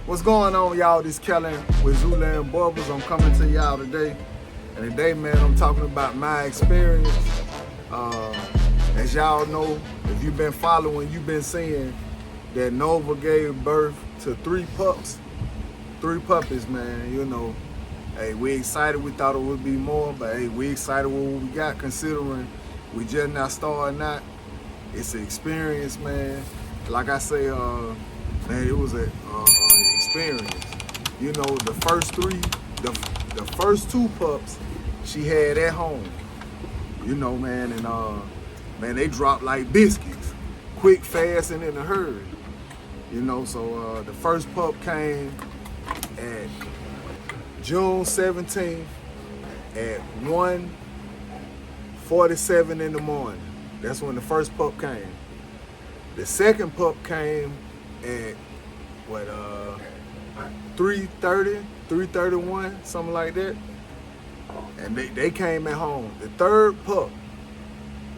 What's going on, y'all? This Kellen with Zula and Boerboel. I'm coming to y'all today. And today, man, I'm talking about my experience. As y'all know, if you've been following, you've been seeing that Nova gave birth to three puppies, man. You know, hey, we excited. We thought it would be more, but hey, we excited what we got, considering we just not starting out. It's an experience, man. Like I say, man, it was an experience. You know, the first two pups she had at home. You know, man, and man, they dropped like biscuits, quick, fast, and in a hurry. You know, so the first pup came at June 17th at 1:47 in the morning. That's when the first pup came. The second pup came at 3:30, 3:31, something like that. And they came at home. The third pup,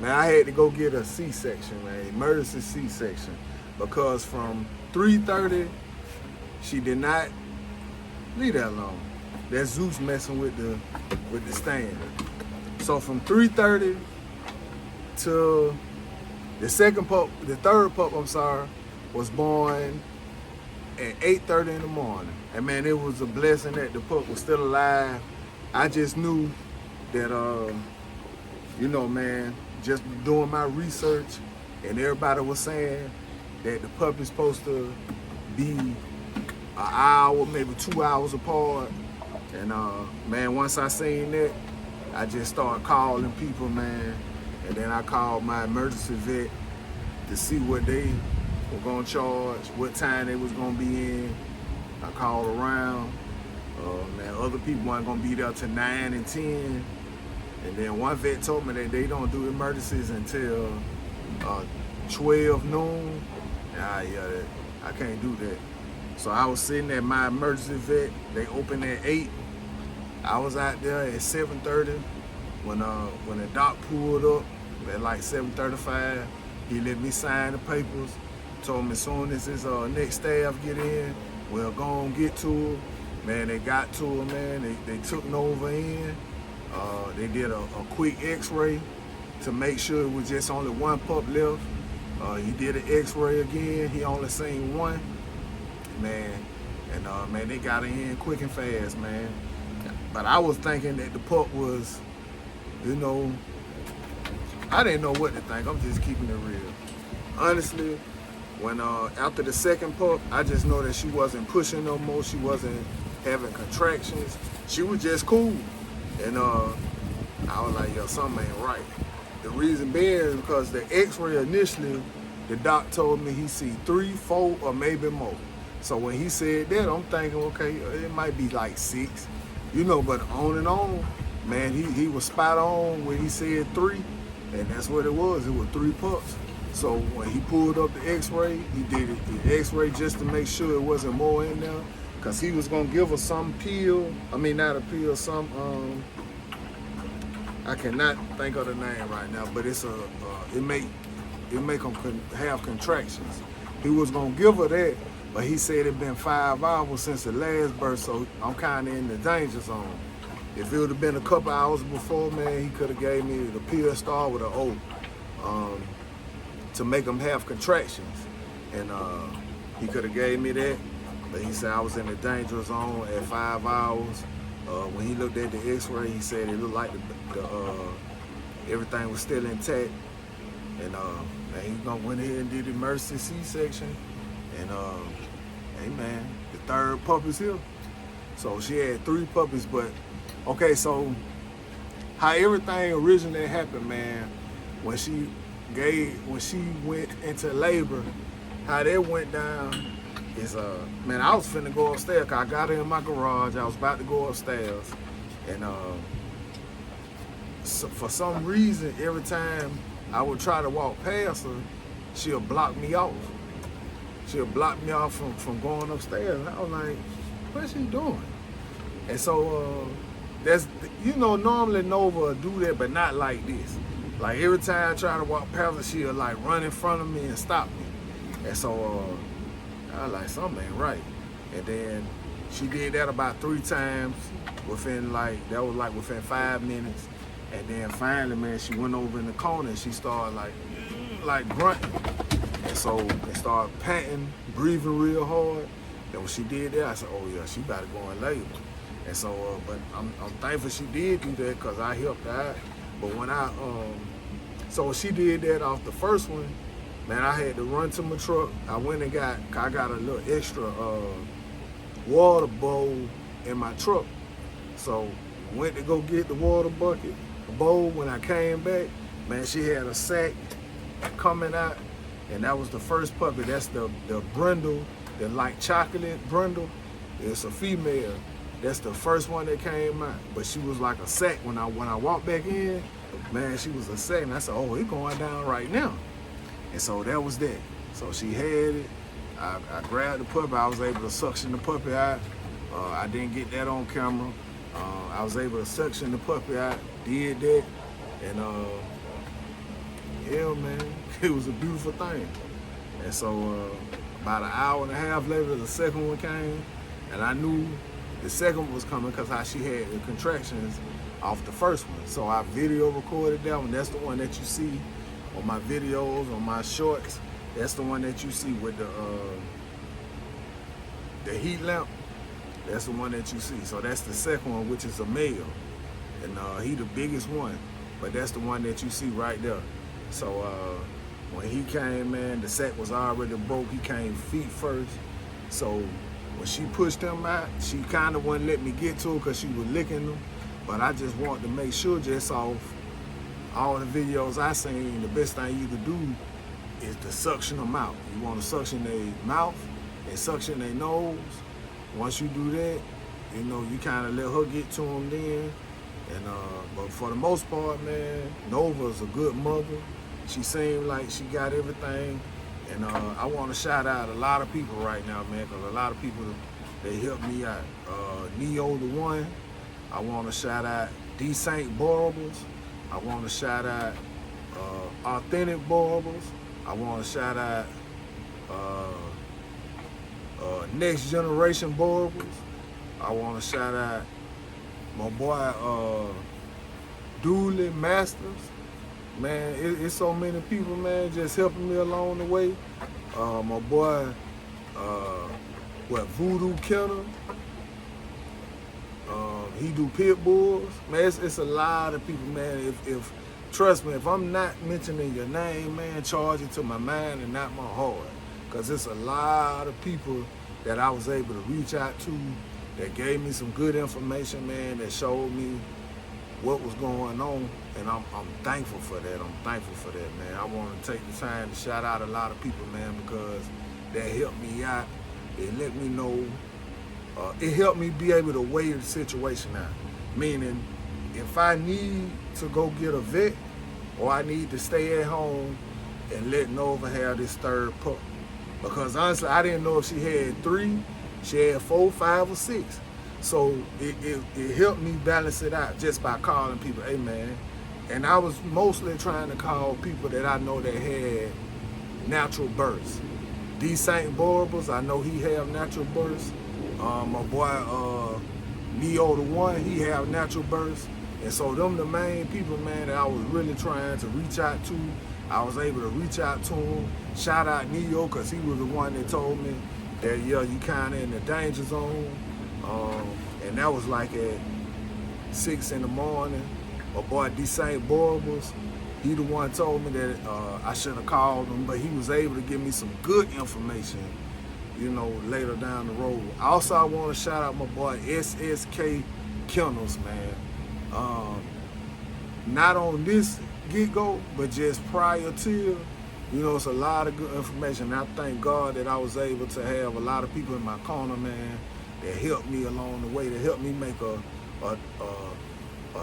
man, I had to go get a C-section, man, emergency C-section, because from 3:30, she did not leave that long. That's Zeus messing with the stand. So from 3:30 to the third pup, was born at 8:30 in the morning. And man, it was a blessing that the pup was still alive. I just knew that, you know, man, just doing my research, and everybody was saying that the pup is supposed to be an hour, maybe 2 hours apart. And man, once I seen that, I just started calling people, man. And then I called my emergency vet to see what they were gonna charge, what time they was gonna be in. I called around. Man, other people weren't gonna be there till 9 and 10. And then one vet told me that they don't do emergencies until 12 noon. Yeah, I can't do that. So I was sitting at my emergency vet. They opened at 8. I was out there at 7:30 when the doc pulled up at like 7:35. He let me sign the papers. Told me as soon as his next staff get in, we'll go and get to him. Man, they got to him, man. They took Nova in. They did a quick x-ray to make sure it was just only one pup left. He did an x-ray again. He only seen one. Man, and man, they got her in quick and fast, man. But I was thinking that the pup was, you know, I didn't know what to think. I'm just keeping it real. Honestly, when after the second pup, I just know that she wasn't pushing no more. She wasn't having contractions. She was just cool. And I was like, yo, something ain't right. The reason being is because the x-ray initially, the doc told me he see 3, 4, or maybe more. So when he said that, I'm thinking, okay, it might be like 6. You know, but on and on, man, he was spot on when he said 3. And that's what it was. It was 3 pups. So when he pulled up the x-ray, he did the x-ray just to make sure it wasn't more in there. Because he was going to give her some pill. I mean, not a pill, some, I cannot think of the name right now, but it's it make them have contractions. He was going to give her that, but he said it been 5 hours since the last birth, so I'm kind of in the danger zone. If it would have been a couple hours before, man, he could have gave me the pill start with an O to make them have contractions. And he could have gave me that, but he said I was in the danger zone at 5 hours. When he looked at the x-ray, he said it looked like everything was still intact. And man, he went ahead and did the emergency C-section. And hey man, the third puppy's here. So she had 3 puppies, but okay, so how everything originally happened, man, when she went into labor, how that went down is man, I was finna go upstairs, cause I got her in my garage. I was about to go upstairs, and so for some reason, every time I would try to walk past her, she'll block me off. She'll block me off from going upstairs. And I was like, what's she doing? And so that's, you know, normally Nova will do that, but not like this. Like every time I try to walk past her, she'll like run in front of me and stop me. And so I was like, something ain't right. And then she did that about 3 times within within 5 minutes. And then finally, man, she went over in the corner and she started like grunting. And so they started panting, breathing real hard. And when she did that, I said, oh yeah, she about to go in labor. And so, but I'm thankful she did do that because I helped her out. But when so when she did that off the first one, man, I had to run to my truck. I went and I got a little extra water bowl in my truck. So went to go get the water bucket, the bowl. When I came back, man, she had a sack coming out, and that was the first puppy. That's the brindle, the light chocolate brindle. It's a female. That's the first one that came out. But she was like a sack. When I walked back in, man, she was a sack. And I said, oh, it's going down right now. And so that was that. So she had it. I grabbed the puppy. I was able to suction the puppy out. I didn't get that on camera. I was able to suction the puppy out. Did that. And yeah, man, it was a beautiful thing. And so about an hour and a half later, the second one came. And I knew the second one was coming because how she had the contractions off the first one. So I video recorded that one. That's the one that you see on my videos, on my shorts. That's the one that you see with the heat lamp. That's the one that you see. So that's the second one, which is a male. And he the biggest one. But that's the one that you see right there. So when he came, man, the sack was already broke. He came feet first. So when she pushed him out, she kind of wouldn't let me get to her because she was licking them. But I just wanted to make sure, just off all the videos I seen, the best thing you could do is to suction them out. You want to suction their mouth and suction their nose. Once you do that, you know, you kind of let her get to them then. And but for the most part, man, Nova's a good mother. She seemed like she got everything. And I want to shout out a lot of people right now, man, because a lot of people, they helped me out. Neo the One. I want to shout out D. St. Boerboels. I want to shout out Authentic Boerboels. I want to shout out Next Generation Boerboels. I want to shout out my boy Dooley Masters. Man, it's so many people, man, just helping me along the way. My boy, Voodoo Kennel. He do pit bulls. Man, it's a lot of people, man. If trust me, if I'm not mentioning your name, man, charge it to my mind and not my heart. Because it's a lot of people that I was able to reach out to that gave me some good information, man, that showed me what was going on. And I'm thankful for that. I'm thankful for that, man. I want to take the time to shout out a lot of people, man, because that helped me out. It let me know. It helped me be able to weigh the situation out. Meaning, if I need to go get a vet, or I need to stay at home and let Nova have this third pup. Because honestly, I didn't know if she had 3, she had 4, 5, or 6. So it helped me balance it out just by calling people, hey man. And I was mostly trying to call people that I know that had natural births. D. St. Boerboels, I know he have natural births. My boy Neo the One, he have natural births. And so them the main people, man, that I was really trying to reach out to. I was able to reach out to him. Shout out Neo, because he was the one that told me that, yeah, you kind of in the danger zone. And that was like at 6 in the morning. My boy D. St. Boerboels, he the one told me that I should have called him, but he was able to give me some good information, you know, later down the road. Also, I want to shout out my boy SSK Kennels, man. Not on this get-go, but just prior to, you know, it's a lot of good information. And I thank God that I was able to have a lot of people in my corner, man, that helped me along the way, that helped me make a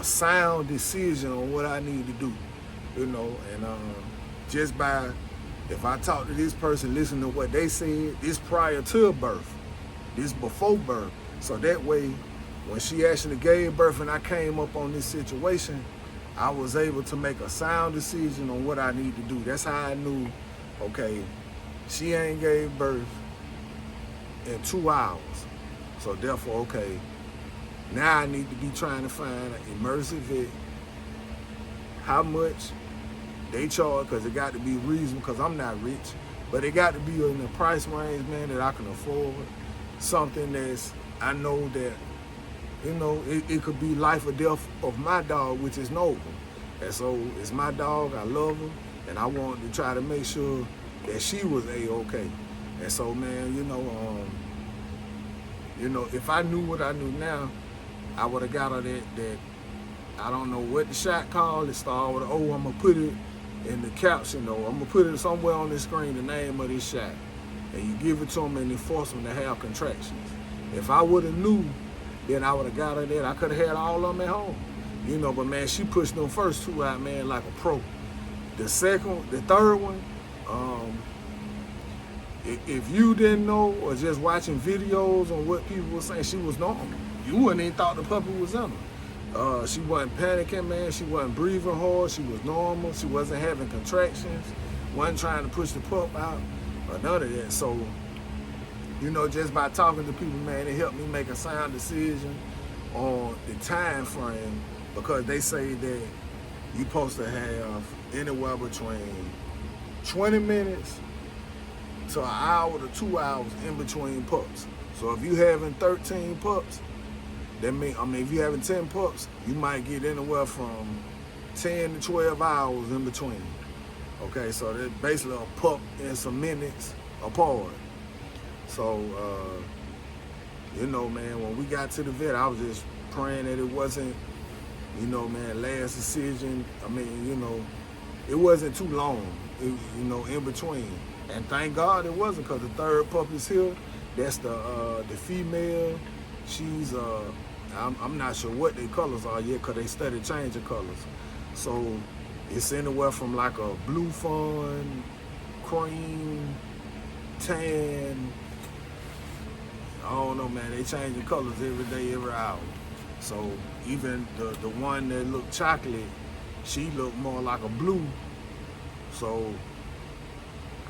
sound decision on what I need to do, you know. And just by, if I talk to this person, listen to what they said, this prior to birth, this before birth, so that way, when she actually gave birth and I came up on this situation, I was able to make a sound decision on what I need to do. That's how I knew, okay, she ain't gave birth in 2 hours. So therefore, okay, now I need to be trying to find an emergency vet, how much they charge, because it got to be reasonable, because I'm not rich, but it got to be in the price range, man, that I can afford. Something that's, I know that, you know, it could be life or death of my dog, which is Nova. And so it's my dog, I love her, and I wanted to try to make sure that she was A-okay. And so, man, you know, if I knew what I knew now, I would have got her that I don't know what the shot called. It started with an O. I'm gonna put it in the caption, though. I'm gonna put it somewhere on the screen, the name of this shot, and you give it to them and you force them to have contractions. If I would have knew, then I would have got her that. I could have had all of them at home, you know. But man, she pushed them first 2 out, man, like a pro. The third one, if you didn't know or just watching videos on what people were saying, she was normal. You wouldn't even thought the puppy was in her. She wasn't panicking, man. She wasn't breathing hard. She was normal. She wasn't having contractions. Wasn't trying to push the pup out or none of that. So, you know, just by talking to people, man, it helped me make a sound decision on the time frame, because they say that you're supposed to have anywhere between 20 minutes to an hour to 2 hours in between pups. So if you having 13 pups, that means, if you having 10 pups, you might get anywhere from 10 to 12 hours in between. Okay, so that's basically a pup and some minutes apart. So, you know, man, when we got to the vet, I was just praying that it wasn't, you know, man, last decision. You know, it wasn't too long, you know, in between. And thank God it wasn't, because the third pup is here. That's the female. She's, I'm not sure what their colors are yet, because they started changing colors. So it's anywhere from like a blue fawn, cream, tan. I don't know, man. They changing colors every day, every hour. So even the one that looked chocolate, she looked more like a blue. So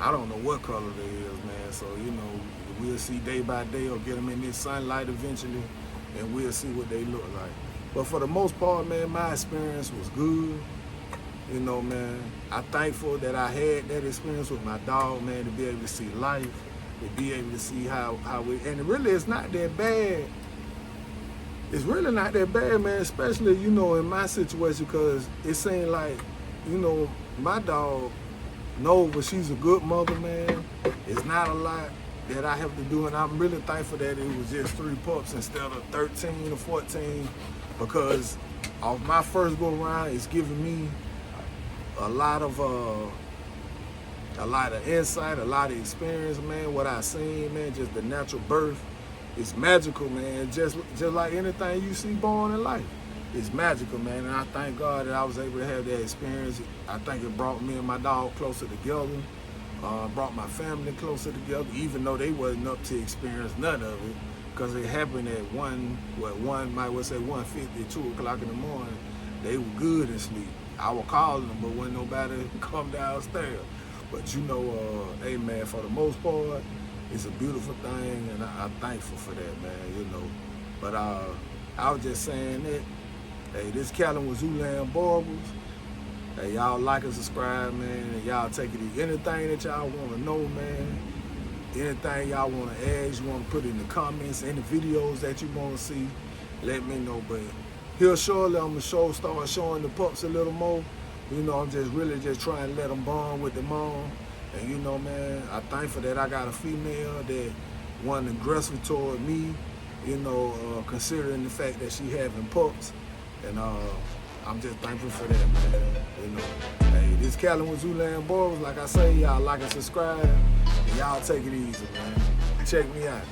I don't know what color they is, man. So, you know, we'll see day by day, or get them in this sunlight eventually, and we'll see what they look like. But for the most part, man, my experience was good. You know, man, I'm thankful that I had that experience with my dog, man, to be able to see life, to be able to see how and really it's not that bad. It's really not that bad, man, especially, you know, in my situation, because it seemed like, you know, my dog, Nova, she's a good mother, man. It's not a lot that I have to do, and I'm really thankful that it was just 3 pups instead of 13 or 14, because off my first go around, it's giving me a lot of insight, a lot of experience, man. What I seen, man, just the natural birth, it's magical, man. Just like anything you see born in life, it's magical, man. And I thank God that I was able to have that experience. I think it brought me and my dog closer together, brought my family closer together, even though they wasn't up to experience none of it, because it happened at 1:50, 2 o'clock in the morning. They were good in sleep. I was calling them, but wasn't nobody come downstairs. But you know, hey man, for the most part, it's a beautiful thing, and I'm thankful for that, man, you know. But I was just saying that, hey, this Callan was Zoolander Boerboel. Hey, y'all like and subscribe, man, and y'all take it easy. Anything that y'all want to know, man, anything y'all want to ask, you want to put in the comments, any videos that you want to see, let me know. But here shortly, I'm going to start showing the pups a little more. You know, I'm just really trying to let them bond with the mom. And you know, man, I'm thankful that I got a female that wasn't aggressive toward me, you know, considering the fact that she having pups. And I'm just thankful for that, man. You know, hey, this Callan with Zoolander Boerboel. Like I say, y'all like and subscribe. And y'all take it easy, man. Check me out.